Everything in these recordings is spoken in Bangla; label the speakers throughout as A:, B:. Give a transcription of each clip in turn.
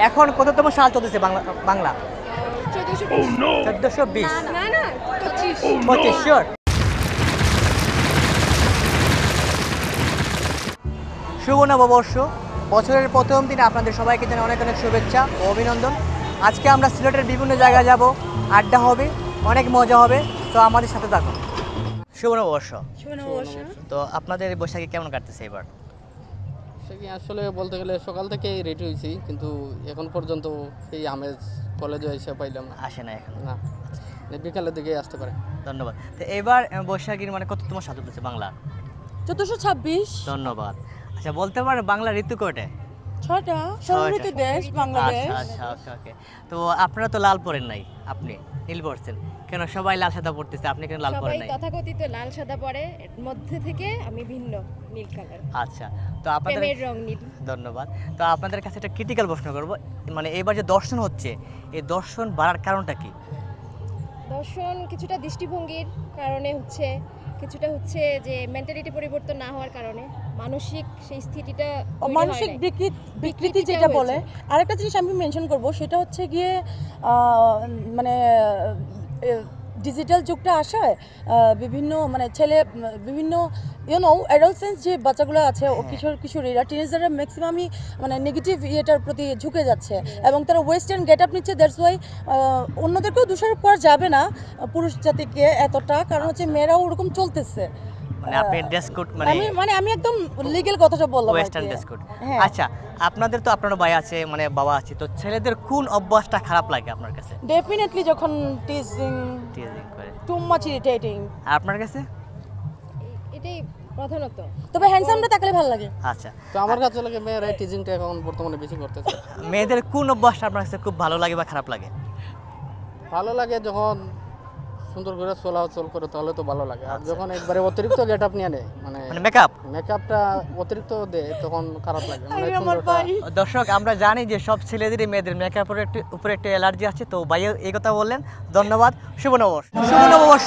A: এখন কততম সাল চলতেছে বাংলা বাংলা 1420
B: না না 25
A: 25 শিওর। শুভ নববর্ষ, বছরের প্রথম দিন আপনাদের সবাইকে জানাই অনেক অনেক শুভেচ্ছা ও অভিনন্দন। আজকে আমরা সিলেটের বিভিন্ন জায়গায় যাব, আড্ডা হবে, অনেক মজা হবে, তো আমাদের সাথে থাকুন। শুভ নববর্ষ। তো আপনাদের এই বৈশাখী কেমন কাটতেছে এবার?
C: সে কি আসলে বলতে গেলে সকাল থেকেই রেডি হয়েছি, কিন্তু এখন পর্যন্ত সেই আমেজ কলেজে এসে পাইলাম না।
A: আসে না এখন?
C: না, বিকালের দিকে আসতে পারে।
A: ধন্যবাদ। তো এবার বৈশাখীর মানে কততম সাল চলতেছে বাংলা?
B: 1426
A: ধন্যবাদ। আচ্ছা, বলতে পারেন বাংলা ঋতু কয়টা?
B: 6টা
A: ছয়টা।
B: ষড়ঋতু দেশ বাংলাদেশ।
A: আচ্ছা, ওকে ওকে। তো আপনারা তো লাল পরেন নাই, আপনি নীল পরছেন কেন? সবাই লাল সাদা পরতেছে, আপনি কেন লাল পরেন
D: সবাই
A: নাই?
D: তথাকথিত লাল সাদা পরে, এর মধ্যে থেকে আমি ভিন্ন নীল কালার,
A: আচ্ছা, তো আপনাদের
D: প্রেমের রং নীল।
A: ধন্যবাদ। তো আপনাদের কাছে একটা ক্রিটিক্যাল প্রশ্ন করব, মানে এবার যে দর্শন হচ্ছে, এই দর্শন বাড়ার কারণটা কি?
D: দর্শন কিছুটা দৃষ্টিভঙ্গির কারণে হচ্ছে, কিছুটা হচ্ছে যে মেন্টালিটি পরিবর্তন না হওয়ার কারণে মানসিক সেই স্থিতিটা তৈরি হয়
B: মানসিক
D: নাই।
B: বিকৃতি
D: বিকৃতিটা
B: যেটা
D: হয়েছে।
B: বলে। আরেকটা জিনিস আমি মেনশন করব, সেটা হচ্ছে গিয়ে মানে ডিজিটাল যুগটা আসায় বিভিন্ন মানে বিভিন্ন অ্যাডাolescence যে বাচ্চাগুলো আছে, ও কিশোরীরা টিনেজাররা ম্যাক্সিমামই মানে নেগেটিভ ইয়েটার প্রতি ঝুঁকে যাচ্ছে এবং তারা ওয়েস্টার্ন গেট আপ নিচ্ছে। দ্যাটস ওয়াই অন্যদেরকেও দোষারোপ করা যাবে না পুরুষ জাতিকে এতটা, কারণ হচ্ছে মেয়েরাও ওরকম চলতেছে।
A: মানে আপনি ড্রেস কোড
B: আমি একদম লিগ্যাল কথাটা বললাম আর কি।
A: Western dress code.
B: হ্যাঁ।
A: আচ্ছা, আপনাদের তো আপনার ভাই আছে, মানে বাবা আছে, তো ছেলেদের কোন অভ্যাসটা খারাপ লাগে আপনার কাছে?
B: ডেফিনেটলি যখন টিজিং,
A: টিজিং করে।
B: Too much irritating.
A: আর আপনার কাছে?
D: এটাই প্রধানত।
B: তবে হ্যান্ডসামটা থাকলে ভালো লাগে।
A: আচ্ছা,
C: তো আমার কাছে লাগে মেয়েরা টিজিংটা এখন বর্তমানে বেশি করতেছে।
A: মেয়েদের কোন অভ্যাসটা আপনার কাছে খুব ভালো লাগে বা খারাপ লাগে?
C: ভালো লাগে যখন সুন্দর করে চলাচল করে, তাহলে তো ভালো লাগে। আর
A: আচ্ছা।
C: যখন একবারে অতিরিক্ত গেট আপ নিয়ে নেয়, মানে
A: মানে মেকআপ।
C: মেকআপটা অতিরিক্ত দেয়, তখন খারাপ লাগে। মানে
B: আরে আমার
C: সুন্দরটা
B: ভাই।
A: দর্শক, আমরা জানি যে সব ছেলেদেরই মেয়েদের মেকআপের উপরে একটু অ্যালার্জি আছে, তো ভাই এই কথা বললেন, ধন্যবাদ। শুভ নববর্ষ। শুভ নববর্ষ।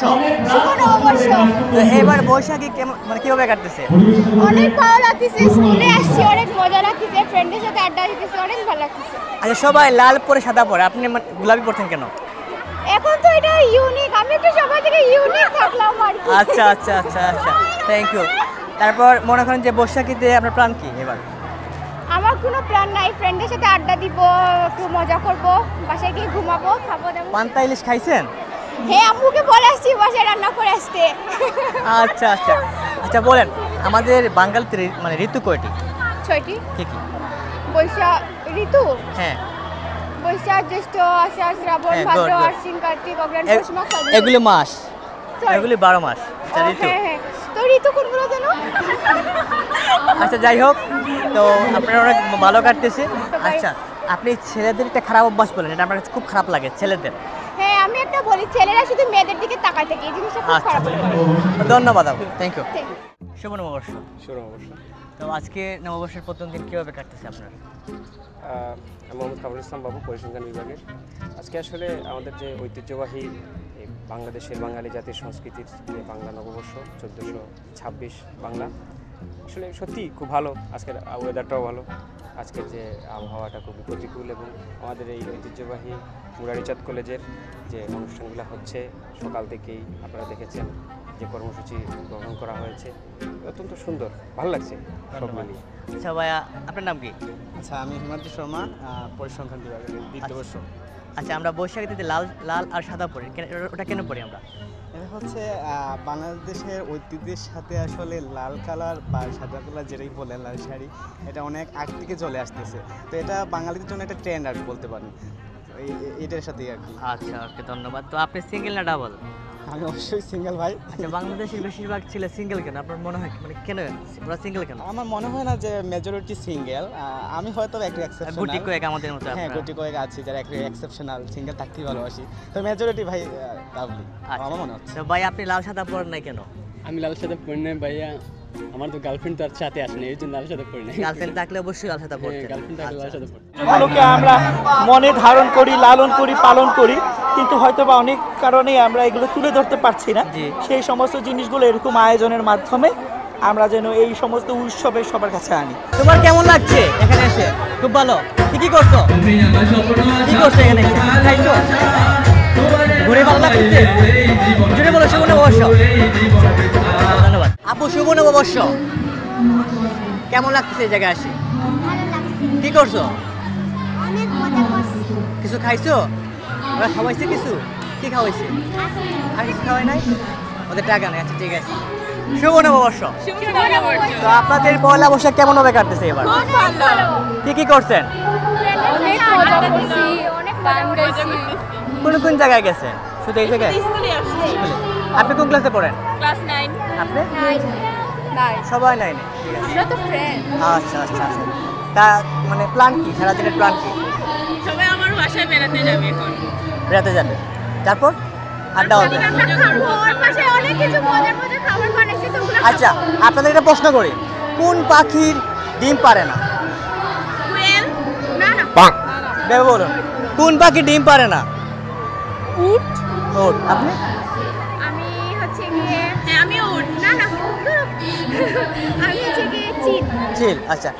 D: শুভ নববর্ষ।
A: তো এবার বৈশাখী কেমন, মানে কিভাবে কাটতেছে?
D: অনেক ভালো লাগতেছে, স্কুলে আসছি, অনেক মজা লাগতেছে, ফ্রেন্ডের সাথে আড্ডা দিতেছি, অনেক ভালো লাগতেছে।
A: আচ্ছা, সবাই লাল পরে সাদা পরে, আপনি গোলাপি পরছেন কেন?
D: এখন তো এটা ইউনিক, আমি একটু সবাই থেকে ইউনিক থাকলাম আর কি।
A: আচ্ছা আচ্ছা আচ্ছা আচ্ছা, থ্যাংক ইউ। তারপর মনে করেন যে বৈশাখীতে আপনার প্ল্যান কি এবার?
D: আমার কোনো প্ল্যান নাই, ফ্রেন্ডের সাথে আড্ডা দিব, একটু মজা করব, বাসায় গিয়ে ঘুমাবো, খাবো দাবো।
A: পান্তা ইলিশ খাইছেন?
D: হ্যাঁ, আম্মুকে বলে আসছি বাসায় রান্না করে আসতে।
A: আচ্ছা আচ্ছা আচ্ছা, বলেন আমাদের বাঙালিতে মানে ঋতু কয়টি?
D: 6টি।
A: কি কি?
D: বৈশাখ ঋতু,
A: হ্যাঁ,
D: বৈশাখ, জ্যৈষ্ঠ, আষাঢ়, শ্রাবণ,
A: হ্যাঁ,
D: ভাদ্র,
A: good, good.
D: আশ্বিন, কার্তিক, অগ্রহায়ণ,
A: এ-
D: পৌষ মাস, ফাল্গুন।
A: এগুলি মাস,
D: Sorry.
A: এগুলি 12 মাস। আচ্ছা,
D: ও,
A: ঋতু।
D: হ্যাঁ হ্যাঁ, তো ঋতু কোনগুলো জানো?
A: আচ্ছা, যাই হোক, তো আপনারা অনেক ভালো কাটতেছে। আচ্ছা, আপনি ছেলেদের একটা খারাপ অভ্যাস বলেন, এটা আমার কাছে খুব খারাপ লাগে ছেলেদের।
D: হ্যাঁ, আমি একটা বলি, ছেলেরা শুধু মেয়েদের দিকে তাকায় থাকে, এই জিনিসটা খুব
A: আচ্ছা,
D: খারাপ লাগে।
A: ধন্যবাদ আপু, থ্যাংক ইউ।
D: Thank you.
A: শুভ নববর্ষ।
E: শুরু অবশ্য।
A: তো আজকে নববর্ষের প্রথম দিন কিভাবে কাটতেছে আপনার?
E: আমি মোহাম্মদ কামরুল ইসলাম বাবু, পরিসংখ্যান বিভাগের। আজকে আসলে আমাদের যে ঐতিহ্যবাহী এই বাংলাদেশের বাঙালি জাতির সংস্কৃতির যে বাংলা নববর্ষ 1426 বাংলা, আসলে সত্যি খুব ভালো। আজকের ওয়েদারটাও ভালো, আজকের যে আবহাওয়াটা খুবই প্রতিকূল, এবং আমাদের এই ঐতিহ্যবাহী মুরারিচাঁদ কলেজের যে অনুষ্ঠানগুলো হচ্ছে সকাল থেকেই আপনারা দেখেছেন, যে কর্মসূচি গ্রহণ করা হয়েছে অত্যন্ত সুন্দর, ভালো লাগছে সব মিলিয়ে।
A: আচ্ছা ভাইয়া, আপনার নাম কি?
F: আচ্ছা, আমি হিমাদ্রি শর্মা, পরিসংখ্যান বিভাগের দ্বিতীয় বর্ষ।
A: আচ্ছা, আমরা বৈশাখীতে লাল লাল আর সাদা পরি, ওটা কেন পরি আমরা?
F: এটা হচ্ছে বাংলাদেশের ঐতিহ্যের সাথে আসলে লাল কালার বা সাদা কালার যেটাই বলেন, লাল শাড়ি, এটা অনেক আগ থেকে চলে আসতেছে। তো এটা বাঙালিদের জন্য একটা ট্রেন্ড আর কি বলতে পারেন, এটার সাথেই আর কি।
A: আচ্ছা, ওকে, ধন্যবাদ। তো আপনি সিঙ্গেল না ডাবল?
F: আমি অবশ্যই সিঙ্গেল ভাই।
A: আচ্ছা, বাংলাদেশের বেশিরভাগ ছেলে সিঙ্গেল কেন আপনার মনে হয়, মানে কেন ওরা সিঙ্গেল কেন?
F: আমার মনে হয় না যে মেজরিটি সিঙ্গেল। আমি হয়তো একটা এক্সেপশনাল,
A: গুটি কয়েক আমাদের মতো
F: হ্যাঁ,
A: আপনারা।
F: গুটি কয়েক আছে যারা একটা এক্সেপশনাল, সিঙ্গেল থাকতেই ভালোবাসি। তো মেজরিটি ভাই ডাবলি
A: আচ্ছা,
F: আমার মনে হচ্ছে।
A: তো ভাই আপনি লাল সাদা পরেন নাই কেন?
G: আমি লাল সাদা পরি নাই ভাইয়া, আমার তো গার্লফ্রেন্ড তো আর সাথে আসে না, এই জন্য লাল সাদা পরি নাই।
A: গার্লফ্রেন্ড থাকলে অবশ্যই লাল সাদা পরতেন।
G: গার্লফ্রেন্ড থাকলে লাল সাদা পরি।
H: এগুলোকে আমরা মনে ধারণ করি, লালন করি, পালন করি, কিন্তু হয়তো বা অনেক কারণে আমরা এগুলো তুলে ধরতে পারছি না।
A: জি।
H: সেই সমস্ত জিনিসগুলো এরকম আয়োজনের মাধ্যমে আমরা যেন এই সমস্ত উৎসবে সবার কাছে আনি।
A: তোমার কেমন লাগছে এখানে এসে? খুব ভালো। কি করছো? কি করছো এখানে এসে? খাইছো? ঘুরে ভালো লাগছে? জুড়ে বলো শুভ নববর্ষ। ধন্যবাদ আপু, শুভ নববর্ষ। কেমন লাগছে এই জায়গায় আসে? কি করছো? কিছু খাইছো? ওরা খাওয়াইছে কিছু? কি খাওয়াইছে? আর কিছু খাওয়াই নাই? ওদের টাকা নেই। আচ্ছা ঠিক আছে। শুভ নববর্ষ। তো আপনাদের পয়লা বৈশাখ কেমন ভাবে কাটতেছে এবার? কি করছেন?
D: অনেক মজা করছি, অনেক গান গাইছি।
A: কোন কোন জায়গায় গেছেন? শুধু এই জায়গায়? স্কুলে। আপনি কোন ক্লাসে পড়েন?
D: ক্লাস 9।
A: আপনি?
D: নাই,
A: সবাই নাইনে। ঠিক আছে।
D: আমরা তো ফ্রেন্ড।
A: আচ্ছা আচ্ছা আচ্ছা। তা মানে প্ল্যান কি? সারাদিনের প্ল্যান কি?
I: সবাই আমার বাসায় বেড়াতে যাবে এখন।
A: বেড়াতে যাবে, তারপর আড্ডা হবে।
D: ওর পাশে অনেক কিছু মজার মজার খাবার বানাইছি, তো ওগুলো
A: আচ্ছা, আপনাদের একটা প্রশ্ন করি, কোন পাখির ডিম পারে না?
D: কোয়েল। না না,
A: ভেবে বলুন, কোন পাখি ডিম পারে না?
D: উট।
A: ওট। আপনি?
D: আমি হচ্ছে গিয়ে
I: হ্যাঁ, আমিও উঠ।
D: না না আমি হচ্ছে গিয়ে চিল।
A: চিল। আচ্ছা,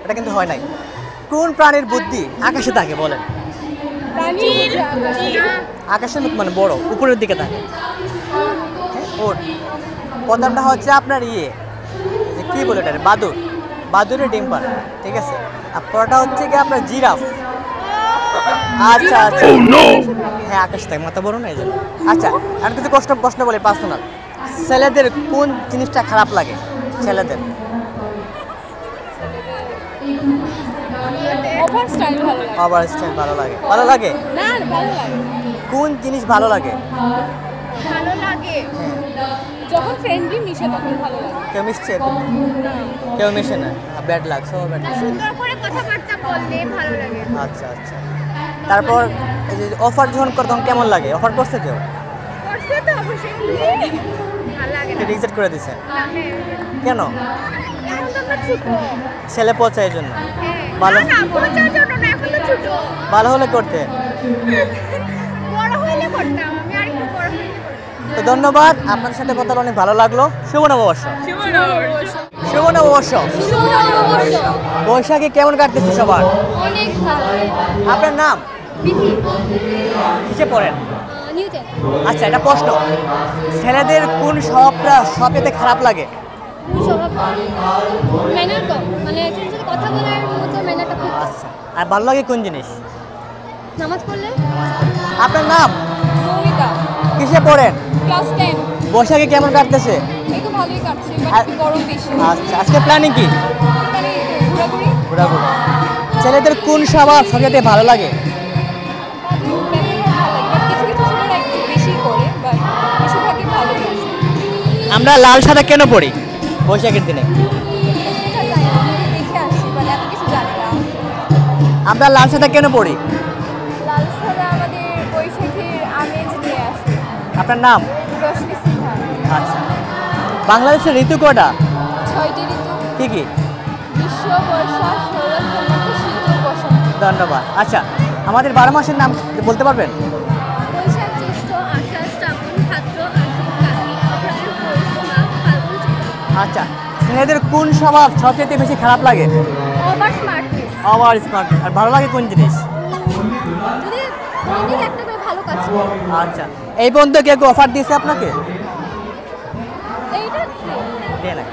A: এটা কিন্তু হয় নাই। কোন প্রাণীর বুদ্ধি আকাশে থাকে বলেন?
D: চিল।
A: আকাশের মতো মানে বড়, উপরের দিকে থাকে। ওট। প্রথমটা হচ্ছে আপনার যে কি বলে এটা, বাদুর। বাদুরের ডিম পারে, ঠিক আছে। আর পরটা হচ্ছে কি আপনার জিরাফ। আচ্ছা আচ্ছা। হ্যাঁ, আকাশ থাকে, মাথা বড় না এই জন্য। আচ্ছা, আর কিছু প্রশ্ন বলি পার্সোনাল। ছেলেদের কোন জিনিসটা খারাপ লাগে? ছেলেদের
D: ওভার স্টাইল ভালো লাগে।
A: ওভার স্টাইল ভালো লাগে। ভালো লাগে?
D: না ভালো লাগে।
A: কোন জিনিস ভালো লাগে?
D: ভালো লাগে যখন ফ্রেন্ডলি মিশে, তখন ভালো লাগে।
A: কেউ মিশছে? কেউ মিশে না, ব্যাড লাগ, সব ব্যাড লাগ।
D: সুন্দর করে কথাবার্তা বললে ভালো লাগে।
A: আচ্ছা আচ্ছা। তারপর এই যে অফার যখন করে তখন কেমন লাগে? অফার করছে কেউ?
D: করছে তো অবশ্যই, ভালো লাগে না।
A: রিজেক্ট করে দিছে কেন?
D: এখন তো আমরা ছোট।
A: ছেলে পচায় এই জন্য?
D: হ্যাঁ।
A: ভালো।
D: না পৌঁছার জন্য না, এখন তো ছোট।
A: ভালো হলে করতে।
D: বড় হইলে করতাম, আমি আর একটু বড় হইলে করতাম।
A: তো ধন্যবাদ, আপনার সাথে কথা বলে অনেক ভালো লাগলো। শুভ নববর্ষ।
I: শুভ নববর্ষ।
A: শুভ নববর্ষ। বৈশাখী কেমন কাটতেছে সবার?
D: অনেক ভালো।
A: আপনার নাম?
D: বিধি।
A: কিসে পড়েন?
D: নিউটন।
A: আচ্ছা, এটা প্রশ্ন, ছেলেদের কোন স্বভাবটা সবচেয়ে খারাপ লাগে?
D: স্বভাব ম্যানার কম, মানে একজনের সাথে কথা বলার মতো ম্যানারটা খুব কম।
A: আচ্ছা, আর ভালো লাগে কোন জিনিস?
D: নামাজ পড়লে।
A: আপনার নাম?
D: মৌমিতা।
A: কিসে পড়েন?
D: ক্লাস 10।
A: বৈশাখী কেমন কাটতেছে?
D: এই তো ভালোই কাটছে, বাট
A: আর-
D: একটু গরম বেশি।
A: আচ্ছা, আজকে প্ল্যানিং কি?
D: মানে ঘোরাঘুরি।
A: ঘোরাঘুরি। ছেলেদের কোন স্বভাব সবচেয়ে ভালো লাগে?
D: তাদের ব্যবহার ভালো লাগে, বাট কিছু কিছু ছেলেরা একটু বেশি করে, বাট বেশিরভাগই ভালো লাগে।
A: আমরা লাল সাদা কেন পড়ি বৈশাখের দিনে?
D: সেটা জানি না, আমি দেখে আসছি, বাট এত কিছু জানি না।
A: আমরা লাল সাদা কেন পড়ি?
D: লাল সাদা আমাদের বৈশাখীর আমেজ নিয়ে আসে।
A: আপনার নাম?
D: রশ্মি সিনহা।
A: আচ্ছা, বাংলাদেশের ঋতু কটা?
D: 6টি ঋতু।
A: কি কি?
D: গ্রীষ্ম, বর্ষা, শরৎ, হেমন্ত, শীত ও বসন্ত।
A: ধন্যবাদ। আচ্ছা, আমাদের 12 মাসের নাম বলতে পারবেন?
D: বৈশাখ, জ্যৈষ্ঠ, আষাঢ়, শ্রাবণ, ভাদ্র, আশ্বিন, কার্তিক, অগ্রহায়ণ, পৌষ, মাঘ, ফাল্গুন, চৈত্র।
A: আচ্ছা, ছেলেদের কোন স্বভাব সবচেয়ে বেশি খারাপ লাগে?
D: Over smartness.
A: আবার স্মার্ট। আর ভালো লাগে কোন জিনিস?
D: যদি দিন একটা করে ভালো কাজ করে।
A: আচ্ছা, এই পর্যন্ত কেউ অফার দিয়েছে আপনাকে?
D: এইটা
A: দেয় নাই।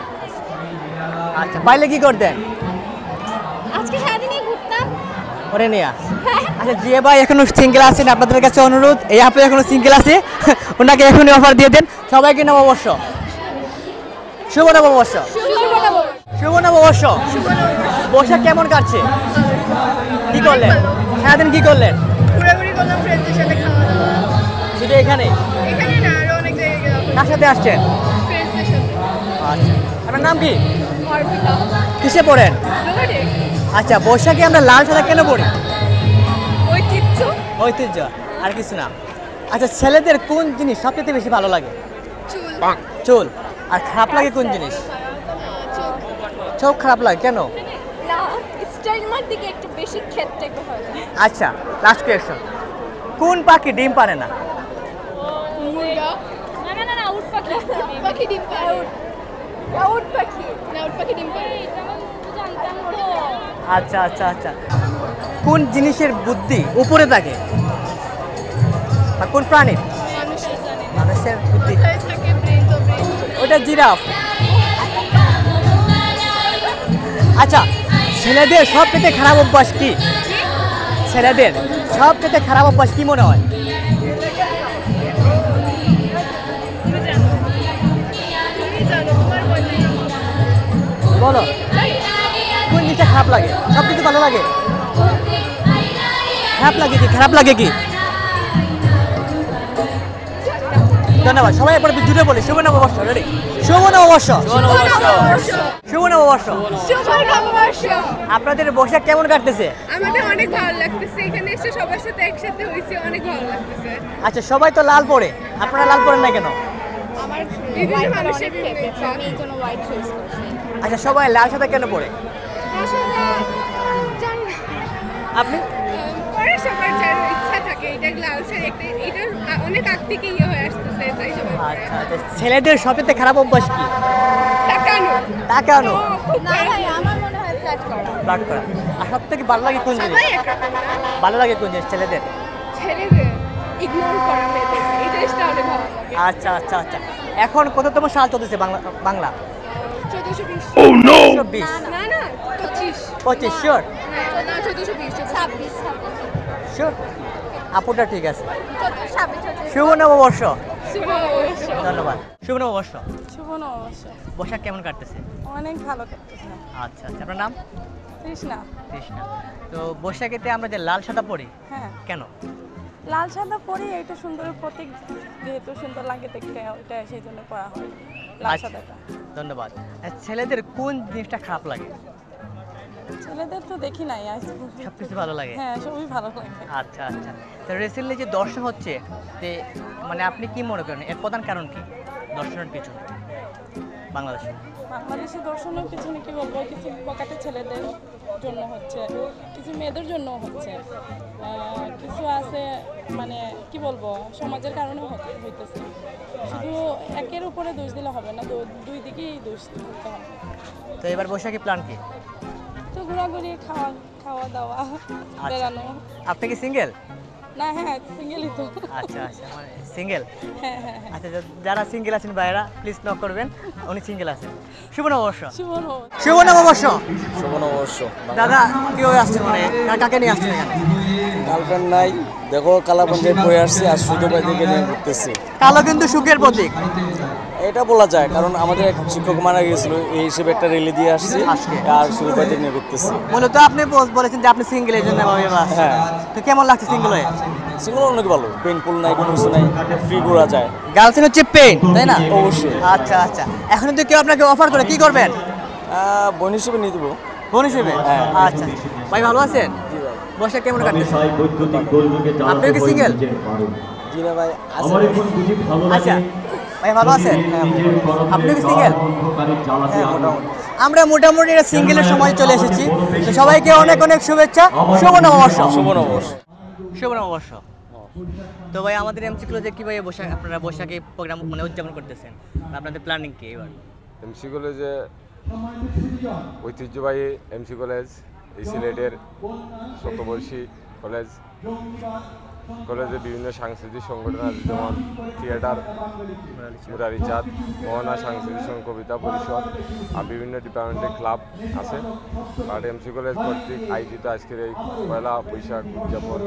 A: আচ্ছা, পাইলে কি করতেন?
D: আজকে সারাদিনই ঘুরতাম।
A: ওরে নিয়া। আচ্ছা, যে ভাই এখনো সিঙ্গেল আছেন, আপনাদের কাছে অনুরোধ, এই আপনি এখনো সিঙ্গেল আছে, ওনাকে এখনই অফার দিয়ে দেন। সবাইকে নববর্ষ। শুভ নববর্ষ। শুভ নববর্ষ। বৈশাখ কেমন কাটছে? কি করলেন সারাদিন? কি করলেন?
D: ঘোরাঘুরি করলাম ফ্রেন্ডদের সাথে, খাওয়া দাওয়া।
A: শুধু এখানে?
D: এখানে না, আরো অনেক জায়গায় গেলাম
A: কার সাথে আসছেন?
D: ফ্রেন্ডসদের সাথে।
A: আচ্ছা, আপনার নাম কি?
D: অর্পিতা।
A: কিসে পড়েন?
D: লোহারে।
A: আচ্ছা, বৈশাখে আমরা লাল সাদা কেন পড়ি?
D: ঐতিহ্য।
A: ঐতিহ্য, আর কিছু না। আচ্ছা, ছেলেদের কোন জিনিস সবচেয়ে বেশি ভালো লাগে?
D: চুল।
A: চুল। আর খারাপ লাগে কোন জিনিস? চোখ খারাপ লাগে কেন?
D: না, স্টাইলমার দিকে একটু বেশি ক্ষেত্রে হয়।
A: আচ্ছা, লাস্ট কোয়েশ্চন, কোন পাখি ডিম পারে না?
D: মুরগা। না না না, উট পাখি। পাখি ডিম পারে। উট পাখি না, উট পাখি ডিম পারে এটা জানতাম তো।
A: আচ্ছা আচ্ছা আচ্ছা, কোন জিনিসের বুদ্ধি উপরে থাকে বা কোন প্রাণীর
D: মানুষের জানে না
A: মানুষের বুদ্ধি?
D: কোথায় থাকে ব্রেন, তো ব্রেন
A: ওটা জিরাফ। আচ্ছা, ছেলেদের সবচেয়ে খারাপ অভ্যাস কি? ছেলেদের সবচেয়ে খারাপ অভ্যাস কি মনে হয়?
D: তুমি জানো, তোমার বলে
A: বলো, কোন জিনিসটা খারাপ লাগে? সব কিছু ভালো লাগে? খারাপ লাগে কি? খারাপ লাগে কি? ধন্যবাদ। সবাই একবার জুড়ে বলি শুভ নববর্ষ। রেডি? শুভ নববর্ষ। শুভ নববর্ষ।
D: শুভ নববর্ষ।
A: আপনাদের বর্ষা কেমন কাটতেছে?
D: আমাদের অনেক ভালো লাগতেছে, এখানে এসে সবার সাথে একসাথে হয়েছে, অনেক ভালো লাগতেছে।
A: আচ্ছা, সবাই তো লাল পরে, আপনারা লাল পরেন না কেন?
D: আমার বিভিন্ন মানুষের ফেভারিট, আমি এই জন্য হোয়াইট চয়েস করছি।
A: আচ্ছা, সবাই লাল সাদা কেন পরে?
D: আসলে জানি না,
A: আপনি?
D: পরে সবার যার ইচ্ছা থাকে, এটা লাল শাড়ি একটা, এটা অনেক আগ থেকে ইয়ে হয়ে আসতেছে, তাই সবাই পরে।
A: আচ্ছা আচ্ছা, ছেলেদের সবচেয়ে খারাপ অভ্যাস কি?
D: তাকানো।
A: তাকানো।
D: না ভাই, আমার মনে হয় ফ্ল্যাট করা।
A: ব্লাড করা। আর সব থেকে ভালো লাগে কোন জিনিস?
D: সবাই একরকম না,
A: ভালো লাগে কোন জিনিস ছেলেদের?
D: ছেলেদের ইগনোর করা মেয়েদের, এই জিনিসটা অনেক ভালো লাগে।
A: আচ্ছা আচ্ছা আচ্ছা, এখন কততম সাল চলতেছে বাংলা?
D: 1420।
A: 1420?
D: না না, 25।
A: 25? শিওর?
D: না 1420, 26।
A: শিওর? আপুটা ঠিক আছে।
D: 26।
A: শুভ নববর্ষ।
D: শুভ নববর্ষ।
A: ধন্যবাদ। শুভ নববর্ষ।
B: শুভ নববর্ষ।
A: বর্ষা কেমন কাটতেছে?
B: অনেক ভালো কাটতেছে।
A: আচ্ছা আচ্ছা, আপনার নাম?
B: তৃষ্ণা।
A: কৃষ্ণা। তো বৈশাখীতে আমরা যে লাল সাদা পরি,
B: হ্যাঁ,
A: কেন?
B: লাল সাদা পরি, এটা সুন্দর প্রতীক, যেহেতু সুন্দর লাগে দেখতে, ওইটা সেই জন্য পরা হয় লাল
A: আচ্ছা,
B: সাদাটা।
A: ধন্যবাদ। আর ছেলেদের কোন জিনিসটা খারাপ লাগে?
B: ছেলেদের তো দেখি নাই আজ পর্যন্ত।
A: সব কিছু ভালো লাগে?
B: হ্যাঁ, সবই ভালো লাগে।
A: আচ্ছা আচ্ছা, তো রিসেন্টলি যে দর্শন হচ্ছে, তে মানে আপনি কি মনে করেন এর প্রধান কারণ কি দর্শনের পিছনে বাংলাদেশে?
B: বাংলাদেশি দর্শনের পিছনে কি বলবো, কিছু পকেটে ছেলেদের জন্য হচ্ছে, কিছু মেয়েদের জন্য হচ্ছে, কিছু আছে মানে কি বলবো, সমাজের কারণেও হইতেছে। শুধু একের উপরে দোষ দিলে হবে না, দুই দিকেই দোষ দিতে হবে।
A: তো এবার বৈশাখী প্ল্যান কি?
B: তো ঘোরাঘুরি, খাওয়া দাওয়া, বেড়ানো।
A: আপনি কি সিঙ্গেল?
B: না, হ্যাঁ, সিঙ্গেলই তো।
A: আচ্ছা আচ্ছা, মানে সিঙ্গেল।
B: হ্যাঁ হ্যাঁ হ্যাঁ।
A: আচ্ছা, যারা সিঙ্গেল আছেন ভাইরা প্লিজ নক করবেন, উনি সিঙ্গেল আছেন। শুভ নববর্ষ।
B: শুভ নববর্ষ।
A: শুভ নববর্ষ।
J: শুভ নববর্ষ।
A: দাদা কি হয়ে আসছেন, মানে কাকে নিয়ে আসছেন এখানে?
J: গার্লফ্রেন্ড নাই, দেখো কালা পঞ্চায়েত বয়ে আসছি আর শুধু ভাইদেরকে নিয়ে ঘুরতেছি।
A: কালো কিন্তু সুখের প্রতীক।
J: এটা বলা যায়, কারণ আমাদের এক শিক্ষক মারা গিয়েছিল, এই হিসেবে একটা রেলি দিয়ে আসছি আর শুধু ভাইদের নিয়ে ঘুরতেছি।
A: মূলত আপনি বলেছেন যে আপনি সিঙ্গেল, এই জন্য
J: হ্যাঁ।
A: তো কেমন লাগছে সিঙ্গেল হয়ে?
J: সিঙ্গল অনেক ভালো, পেইনফুল নাই, কোনো কিছু নাই, ফ্রি ঘোরা যায়।
A: গার্লফ্রেন্ড হচ্ছে পেইন, তাই না?
J: অবশ্যই।
A: আচ্ছা আচ্ছা, এখন যদি কেউ আপনাকে অফার করে কি করবেন?
J: বোন হিসেবে নিয়ে দেবো।
A: বোন হিসেবে?
J: হ্যাঁ।
A: আচ্ছা, ভাই ভালো আছেন?
J: জি ভাই।
A: বর্ষা কেমন কাটতেছে? আপনি কি সিঙ্গেল?
J: জি না ভাই, আছে।
A: আচ্ছা, ভাই ভালো আছেন? আপনি কি সিঙ্গেল? আমরা মোটামুটি সিঙ্গেলের সময় চলে এসেছি। তো সবাইকে অনেক অনেক শুভেচ্ছা। শুভ নববর্ষ।
J: শুভ নববর্ষ।
A: শুভ নববর্ষ। তো ভাই, আমাদের এমসি কলেজে কিভাবে আপনারা বৈশাখী প্রোগ্রাম মানে উদযাপন করতেছেন? আপনাদের প্ল্যানিং কি এবার?
K: এমসি কলেজে ঐতিহ্যবাহী এমসি কলেজ, এই সিলেটের শতবর্ষী কলেজ। কলেজে বিভিন্ন সাংস্কৃতিক সংগঠন আছে, যেমন থিয়েটার, মুরারি চাঁদ, মোহনা সাংস্কৃতিক সংঘ, কবিতা পরিষদ, আর বিভিন্ন ডিপার্টমেন্টের ক্লাব আছে। আর এমসি কলেজ কর্তৃক আয়োজিত আজকের এই পয়লা বৈশাখ উদযাপন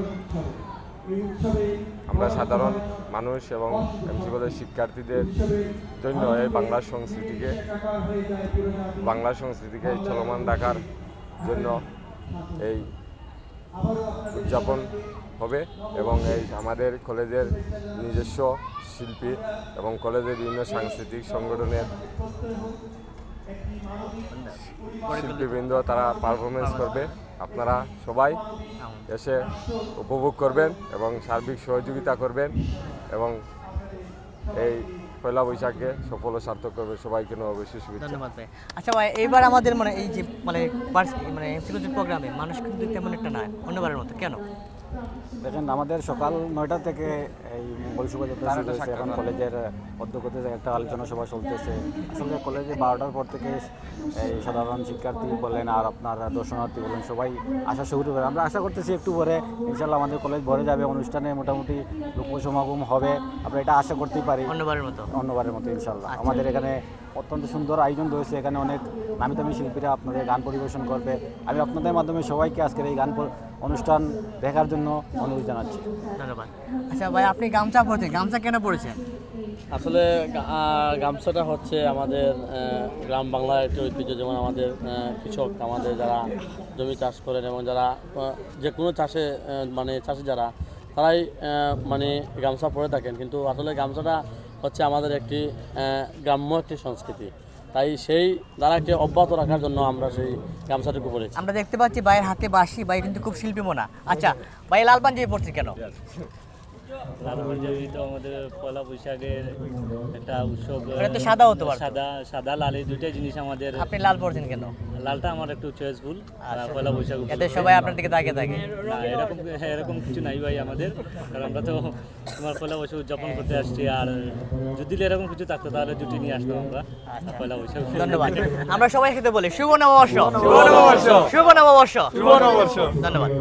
K: আমরা সাধারণ মানুষ এবং এমসি কলেজ শিক্ষার্থীদের জন্য এই বাংলা সংস্কৃতিকে চলমান রাখার জন্য এই উদযাপন হবে। এবং এই আমাদের কলেজের নিজস্ব শিল্পী এবং কলেজের বিভিন্ন সাংস্কৃতিক সংগঠনের শিল্পীবৃন্দ তারা পারফরমেন্স করবে। আপনারা সবাই এসে উপভোগ করবেন এবং সার্বিক সহযোগিতা করবেন এবং এই পয়লা বৈশাখে সফল ও সার্থক করবে। সবাইকে অবশ্যই শুভেচ্ছা।
A: ধন্যবাদ ভাই। আচ্ছা ভাই, এইবার আমাদের মানে এই যে মানে এমসি কলেজের প্রোগ্রামে মানুষ কিন্তু তেমন একটা নয় অন্যবারের মতো, কেন?
L: দেখেন আমাদের সকাল 9টা থেকে এই মঙ্গল শোভাযাত্রা শুরু হয়েছে। এখন কলেজের অধ্যক্ষতে একটা আলোচনা সভা চলতেছে। আসলে কলেজে 12টার পর থেকে এই সাধারণ শিক্ষার্থী বলেন আর আপনার দর্শনার্থী বলেন সবাই আসা শুরু করে। আমরা আশা করতেছি একটু পরে ইনশাল্লাহ আমাদের কলেজ ভরে যাবে, অনুষ্ঠানে মোটামুটি লোক সমাগম হবে, আমরা এটা আশা করতেই পারি অন্যবারের মতো ইনশাল্লাহ। আমাদের এখানে অত্যন্ত সুন্দর আয়োজন রয়েছে, এখানে অনেক নামি দামি শিল্পীরা আপনাদের গান পরিবেশন করবে। আমি আপনাদের মাধ্যমে সবাইকে আজকের এই গান অনুষ্ঠান দেখার জন্য অনুরোধ জানাচ্ছি।
A: ধন্যবাদ। আচ্ছা ভাই, আপনি গামছা পরেছেন, গামছা কেন পরেছেন?
J: আসলে গামছাটা হচ্ছে আমাদের গ্রাম বাংলার একটি ঐতিহ্য। যেমন আমাদের কৃষক, আমাদের যারা জমি চাষ করেন এবং যারা যে কোনো চাষে মানে চাষি যারা, তারাই মানে গামছা পরে থাকেন। কিন্তু আসলে গামছাটা হচ্ছে আমাদের একটি গ্রাম্য একটি সংস্কৃতি, তাই সেই দ্বারাকে অব্যাহত রাখার জন্য আমরা সেই গামছাটুকু পরেছি।
A: আমরা দেখতে পাচ্ছি ভাইয়ের হাতে বাঁশি, ভাই কিন্তু খুব শিল্পী মনা। আচ্ছা ভাই, লাল পাঞ্জাবি পরছেন কেন?
M: লাল পাঞ্জাবি তো আমাদের পয়লা বৈশাখের একটা উৎসব।
A: এটা তো সাদা হতে পারে।
M: সাদা লাল এই দুইটাই জিনিস আমাদের।
A: আপনি লাল পরছেন কেন?
M: লালটা আমার একটু চয়েসফুল। পয়লা বৈশাখ
A: এতে সবাই আপনার দিকে তাকিয়ে থাকে।
M: না, এরকম কিছু নাই ভাই আমাদের, কারণ আমরা তো তোমার পয়লা বৈশাখ উদযাপন করতে আসছি। আর যদি এরকম কিছু থাকতো তাহলে জুটি নিয়ে আসতাম আমরা পয়লা বৈশাখ।
A: ধন্যবাদ। আমরা সবাই সাথে বলি শুভ নববর্ষ, শুভ নববর্ষ, শুভ নববর্ষ, শুভ নববর্ষ। ধন্যবাদ।